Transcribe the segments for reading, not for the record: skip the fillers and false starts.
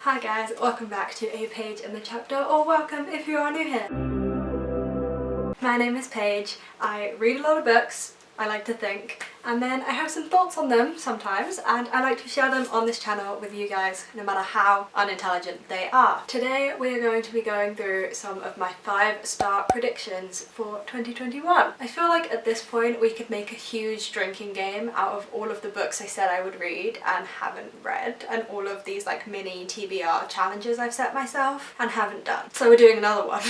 Hi guys, welcome back to a page in the chapter, or welcome if you are new here. My name is Paige. I read a lot of books, I like to think, and then I have some thoughts on them sometimes, and I like to share them on this channel with you guys, no matter how unintelligent they are. Today we are going to be going through some of my 5-star predictions for 2021. I feel like at this point we could make a huge drinking game out of all of the books I said I would read and haven't read, and all of these like mini TBR challenges I've set myself and haven't done. So we're doing another one.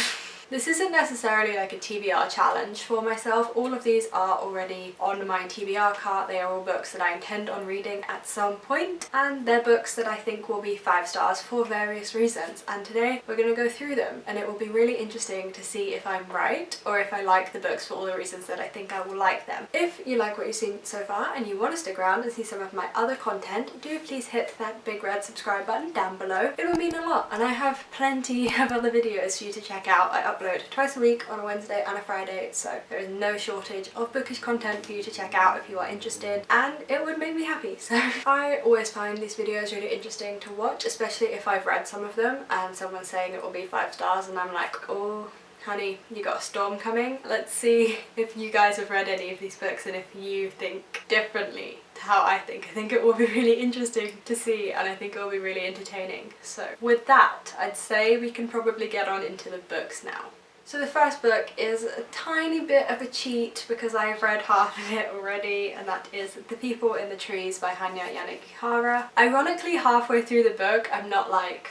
This isn't necessarily like a TBR challenge for myself. All of these are already on my TBR cart. They are all books that I intend on reading at some point, and they're books that I think will be 5 stars for various reasons. And today we're going to go through them, and it will be really interesting to see if I'm right or if I like the books for all the reasons that I think I will like them. If you like what you've seen so far and you want to stick around and see some of my other content, do please hit that big red subscribe button down below. It will mean a lot, and I have plenty of other videos for you to check out. I upload twice a week on a Wednesday and a Friday, so there is no shortage of bookish content for you to check out if you are interested, and it would make me happy. So I always find these videos really interesting to watch, especially if I've read some of them and someone's saying it will be 5 stars and I'm like, oh honey, you got a storm coming. Let's see if you guys have read any of these books and if you think differently to how I think. I think it will be really interesting to see, and I think it will be really entertaining. So with that, I'd say we can probably get on into the books now. So the first book is a tiny bit of a cheat because I've read half of it already, and that is The People in the Trees by Hanya Yanagihara. Ironically, halfway through the book I'm not like,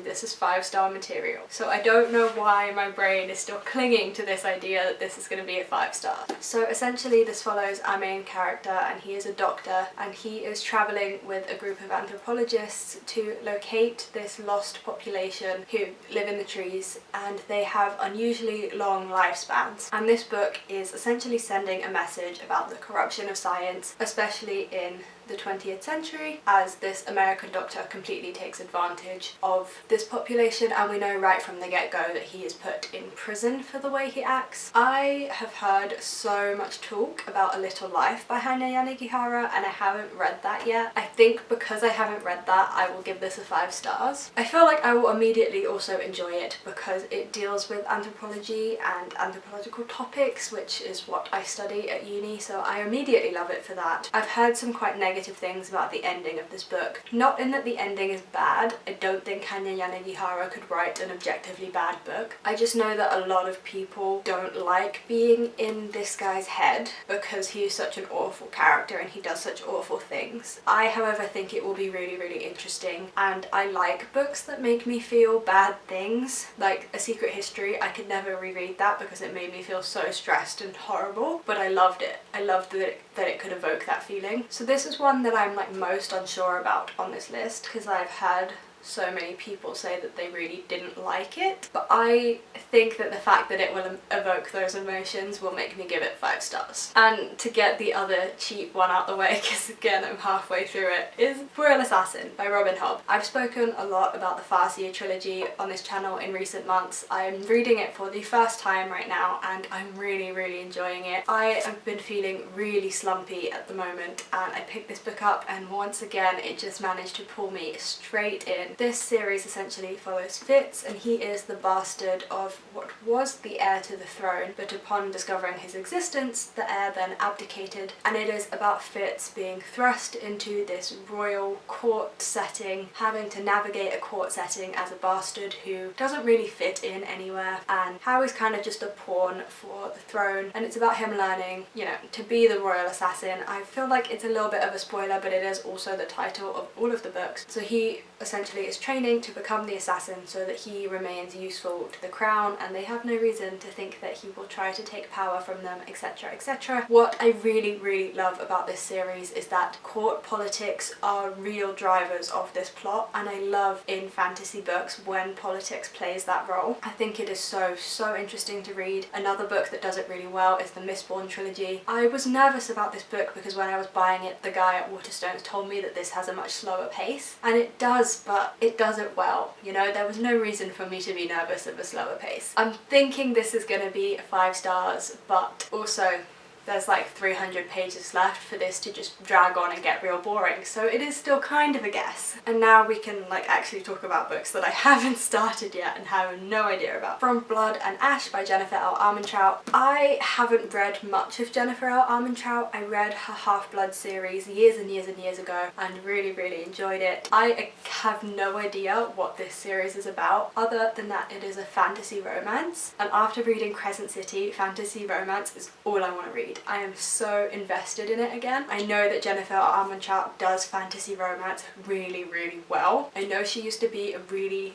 this is 5-star material. So I don't know why my brain is still clinging to this idea that this is going to be a 5-star. So essentially this follows our main character, and he is a doctor, and he is travelling with a group of anthropologists to locate this lost population who live in the trees, and they have unusually long lifespans. And this book is essentially sending a message about the corruption of science, especially in the 20th century, as this American doctor completely takes advantage of this population, and we know right from the get-go that he is put in prison for the way he acts. I have heard so much talk about A Little Life by Hanya Yanagihara, and I haven't read that yet. I think because I haven't read that, I will give this a 5 stars. I feel like I will immediately also enjoy it because it deals with anthropology and anthropological topics, which is what I study at uni, so I immediately love it for that. I've heard some quite negative things about the ending of this book. Not in that the ending is bad. I don't think Hanya Yanagihara could write an objectively bad book. I just know that a lot of people don't like being in this guy's head because he is such an awful character and he does such awful things. I, however, think it will be really, really interesting, and I like books that make me feel bad things. Like A Secret History, I could never reread that because it made me feel so stressed and horrible, but I loved it. I loved that it could evoke that feeling. So this is one that I'm like most unsure about on this list because I've had so many people say that they really didn't like it, but I think that the fact that it will evoke those emotions will make me give it 5 stars. And to get the other cheap one out the way, because again I'm halfway through it, is Royal Assassin by Robin Hobb. I've spoken a lot about the Farseer trilogy on this channel in recent months. I'm reading it for the first time right now and I'm really, really enjoying it. I have been feeling really slumpy at the moment, and I picked this book up and once again it just managed to pull me straight in. This series essentially follows Fitz, and he is the bastard of what was the heir to the throne, but upon discovering his existence, the heir then abdicated, and it is about Fitz being thrust into this royal court setting, having to navigate a court setting as a bastard who doesn't really fit in anywhere, and how he's kind of just a pawn for the throne, and it's about him learning, you know, to be the royal assassin. I feel like it's a little bit of a spoiler, but it is also the title of all of the books. So he essentially is training to become the assassin so that he remains useful to the crown, and they have no reason to think that he will try to take power from them, etc, etc. What I really, really love about this series is that court politics are real drivers of this plot, and I love in fantasy books when politics plays that role. I think it is so interesting to read. Another book that does it really well is the Mistborn trilogy. I was nervous about this book because when I was buying it, the guy at Waterstones told me that this has a much slower pace, and it does, but it does it well. You know, there was no reason for me to be nervous of a slower pace. I'm thinking this is going to be 5 stars, but also there's like 300 pages left for this to just drag on and get real boring, so it is still kind of a guess. And now we can like actually talk about books that I haven't started yet and have no idea about. From Blood and Ash by Jennifer L. Armentrout. I haven't read much of Jennifer L. Armentrout. I read her Half-Blood series years and years and years ago and really enjoyed it. I have no idea what this series is about other than that it is a fantasy romance, and after reading Crescent City, fantasy romance is all I want to read. I am so invested in it again. I know that Jennifer Armentrout does fantasy romance really well. I know she used to be a really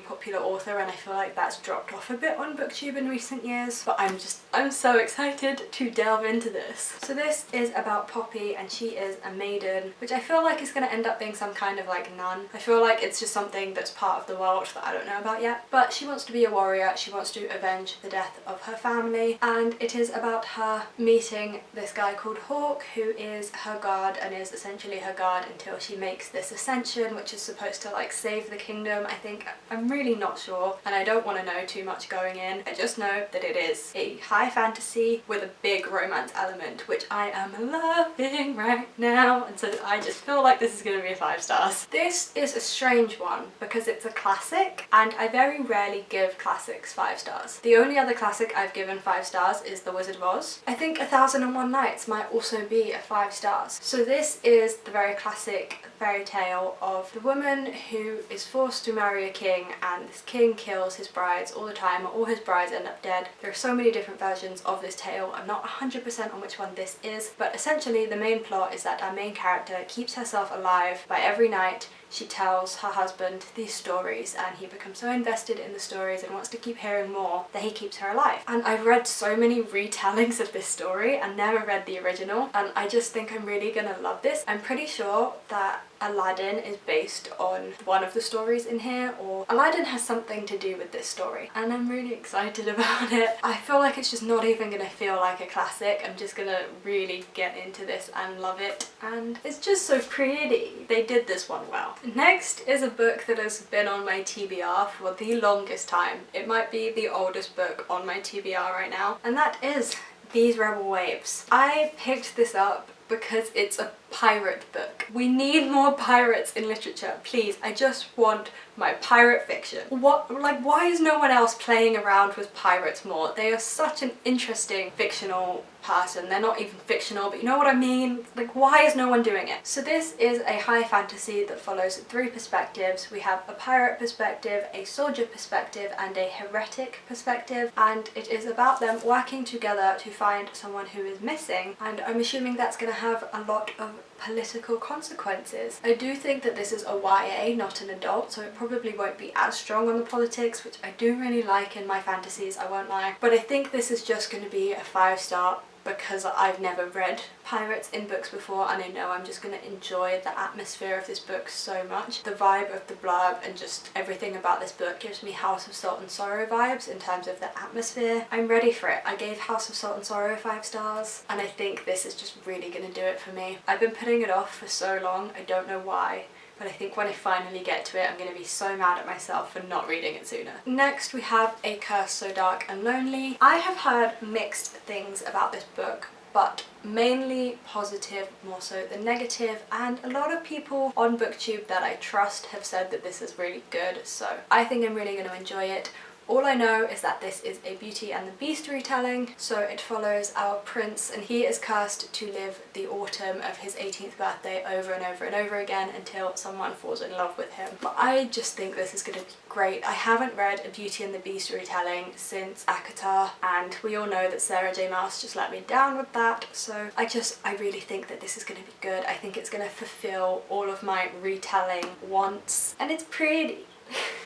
popular author, and I feel like that's dropped off a bit on BookTube in recent years, but I'm so excited to delve into this. So this is about Poppy, and she is a maiden, which I feel like is going to end up being some kind of like nun. I feel like it's just something that's part of the world that I don't know about yet, but she wants to be a warrior. She wants to avenge the death of her family, and it is about her meeting this guy called Hawk, who is her guard and is essentially her guard until she makes this ascension, which is supposed to like save the kingdom, I think. I'm really not sure, and I don't want to know too much going in. I just know that it is a high fantasy with a big romance element, which I am loving right now, and so I just feel like this is going to be 5 stars. This is a strange one because it's a classic, and I very rarely give classics 5 stars. The only other classic I've given 5 stars is The Wizard of Oz. I think 1001 Nights might also be a 5 stars. So this is the very classic fairy tale of the woman who is forced to marry a king, and this king kills his brides all the time, or all his brides end up dead. There are so many different versions of this tale. I'm not 100% on which one this is, but essentially the main plot is that our main character keeps herself alive by every night she tells her husband these stories, and he becomes so invested in the stories and wants to keep hearing more that he keeps her alive. And I've read so many retellings of this story and never read the original, and I just think I'm really gonna love this. I'm pretty sure that Aladdin is based on one of the stories in here, or Aladdin has something to do with this story, and I'm really excited about it. I feel like it's just not even gonna feel like a classic. I'm just gonna really get into this and love it, and it's just so pretty. They did this one well. Next is a book that has been on my TBR for the longest time. It might be the oldest book on my TBR right now, and that is These Rebel Waves. I picked this up because it's a pirate book. We need more pirates in literature, please. I just want my pirate fiction. Why is no one else playing around with pirates more? They are such an interesting fictional person. They're not even fictional, but you know what I mean? Like, why is no one doing it? So this is a high fantasy that follows 3 perspectives. We have a pirate perspective, a soldier perspective, and a heretic perspective, and it is about them working together to find someone who is missing, and I'm assuming that's going to have a lot of political consequences. I do think that this is a YA, not an adult, so it probably won't be as strong on the politics, which I do really like in my fantasies, I won't lie. But I think this is just going to be a 5-star because I've never read pirates in books before, and I know I'm just going to enjoy the atmosphere of this book so much. The vibe of the blurb and just everything about this book gives me House of Salt and Sorrow vibes in terms of the atmosphere. I'm ready for it. I gave House of Salt and Sorrow 5 stars, and I think this is just really going to do it for me. I've been putting it off for so long, I don't know why, but I think when I finally get to it, I'm going to be so mad at myself for not reading it sooner. Next, we have A Curse So Dark and Lonely. I have heard mixed things about this book, but mainly positive more so than negative, and a lot of people on BookTube that I trust have said that this is really good, so I think I'm really going to enjoy it. All I know is that this is a Beauty and the Beast retelling, so it follows our prince, and he is cursed to live the autumn of his 18th birthday over and over and over again until someone falls in love with him. But I just think this is going to be great. I haven't read a Beauty and the Beast retelling since ACOTAR, and we all know that Sarah J Maas just let me down with that, so I really think that this is going to be good. I think it's going to fulfill all of my retelling wants, and it's pretty.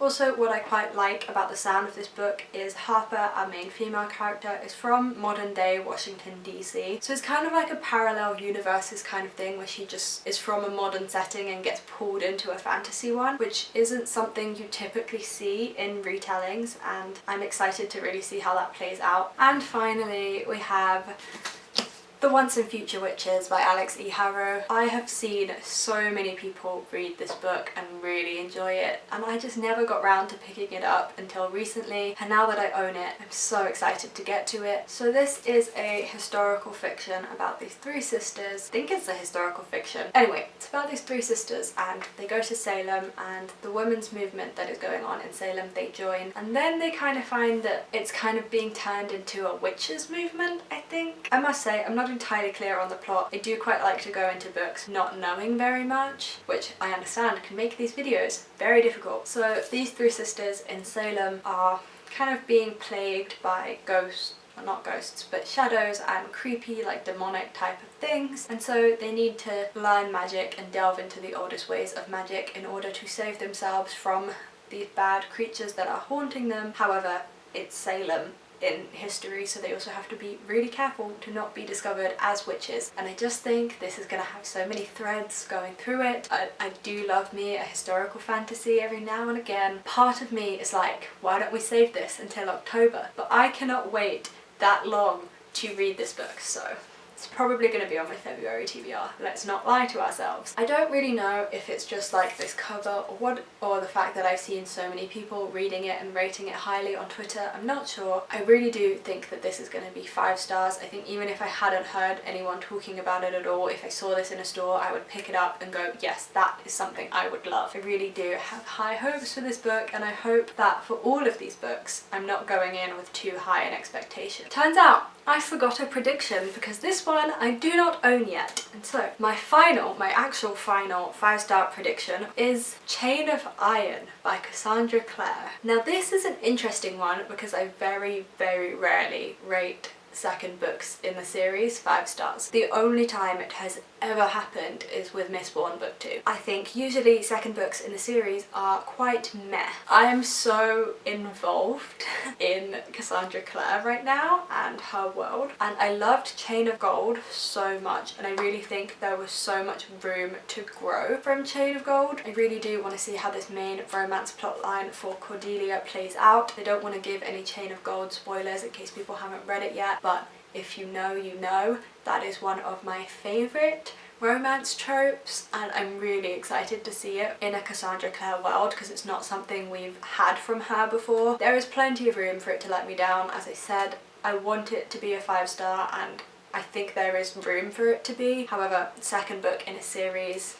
Also, what I quite like about the sound of this book is Harper, our main female character, is from modern day Washington DC. So it's kind of like a parallel universes kind of thing where she just is from a modern setting and gets pulled into a fantasy one, which isn't something you typically see in retellings, and I'm excited to really see how that plays out. And finally, we have The Once and Future Witches by Alex E. Harrow. I have seen so many people read this book and really enjoy it, and I just never got round to picking it up until recently, and now that I own it, I'm so excited to get to it. So this is a historical fiction about these three sisters. I think it's a historical fiction. Anyway, it's about these three sisters and they go to Salem, and the women's movement that is going on in Salem they join, and then they kind of find that it's kind of being turned into a witches movement, I think. I must say, I'm not entirely clear on the plot. I do quite like to go into books not knowing very much, which I understand can make these videos very difficult. So these three sisters in Salem are kind of being plagued by ghosts, well, not ghosts, but shadows and creepy, like demonic type of things, and so they need to learn magic and delve into the oldest ways of magic in order to save themselves from these bad creatures that are haunting them. However, it's Salem in history, so they also have to be really careful to not be discovered as witches, and I just think this is gonna have so many threads going through it. I do love me a historical fantasy every now and again. Part of me is like, why don't we save this until October? But I cannot wait that long to read this book, so it's probably going to be on my February TBR, let's not lie to ourselves. I don't really know if it's just like this cover or what, or the fact that I've seen so many people reading it and rating it highly on Twitter, I'm not sure. I really do think that this is going to be 5 stars. I think even if I hadn't heard anyone talking about it at all, if I saw this in a store, I would pick it up and go, yes, that is something I would love. I really do have high hopes for this book, and I hope that for all of these books, I'm not going in with too high an expectation. Turns out I forgot a prediction, because this one I do not own yet. And so my actual final 5-star prediction is Chain of Iron by Cassandra Clare. Now this is an interesting one because I very, very rarely rate second books in the series 5 stars. The only time it has ever happened is with Mistborn Book 2. I think usually second books in the series are quite meh. I am so involved in Cassandra Clare right now and her world, and I loved Chain of Gold so much, and I really think there was so much room to grow from Chain of Gold. I really do want to see how this main romance plotline for Cordelia plays out. I don't want to give any Chain of Gold spoilers in case people haven't read it yet, but if you know, you know. That is one of my favourite romance tropes, and I'm really excited to see it in a Cassandra Clare world because it's not something we've had from her before. There is plenty of room for it to let me down. As I said, I want it to be a 5-star, and I think there is room for it to be. However, second book in a series,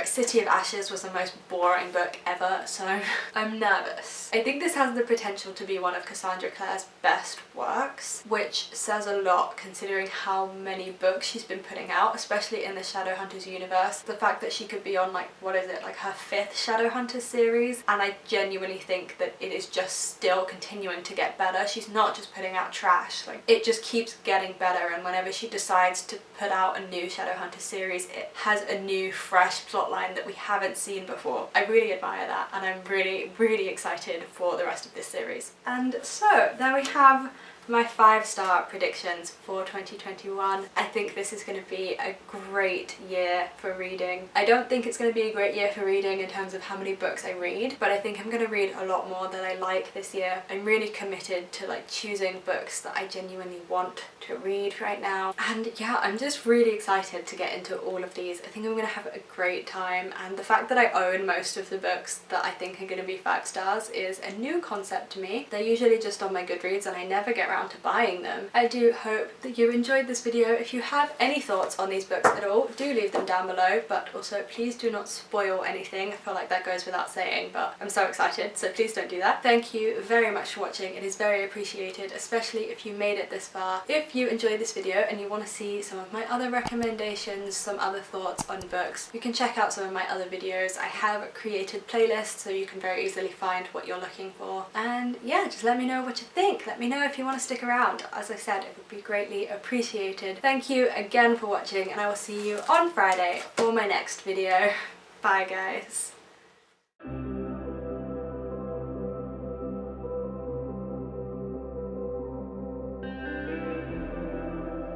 City of Ashes was the most boring book ever, so I'm nervous. I think this has the potential to be one of Cassandra Clare's best works, which says a lot considering how many books she's been putting out, especially in the Shadowhunters universe. The fact that she could be on her 5th Shadowhunters series, and I genuinely think that it is just still continuing to get better. She's not just putting out trash, like it just keeps getting better, and whenever she decides to put out a new Shadowhunters series, it has a new fresh plotline that we haven't seen before. I really admire that, and I'm really, really excited for the rest of this series. And so there we have my 5-star predictions for 2021. I think this is going to be a great year for reading. I don't think it's going to be a great year for reading in terms of how many books I read, but I think I'm going to read a lot more than I like this year. I'm really committed to choosing books that I genuinely want to read right now, and yeah, I'm just really excited to get into all of these. I think I'm going to have a great time, and the fact that I own most of the books that I think are going to be 5 stars is a new concept to me. They're usually just on my Goodreads and I never get around to buying them. I do hope that you enjoyed this video. If you have any thoughts on these books at all, do leave them down below, but also please do not spoil anything. I feel like that goes without saying, but I'm so excited, so please don't do that. Thank you very much for watching. It is very appreciated, especially if you made it this far. If you enjoyed this video and you want to see some of my other recommendations, some other thoughts on books, you can check out some of my other videos. I have created playlists so you can very easily find what you're looking for. And yeah, just let me know what you think. Let me know if you want to stick around. As I said, it would be greatly appreciated. Thank you again for watching, and I will see you on Friday for my next video. Bye guys.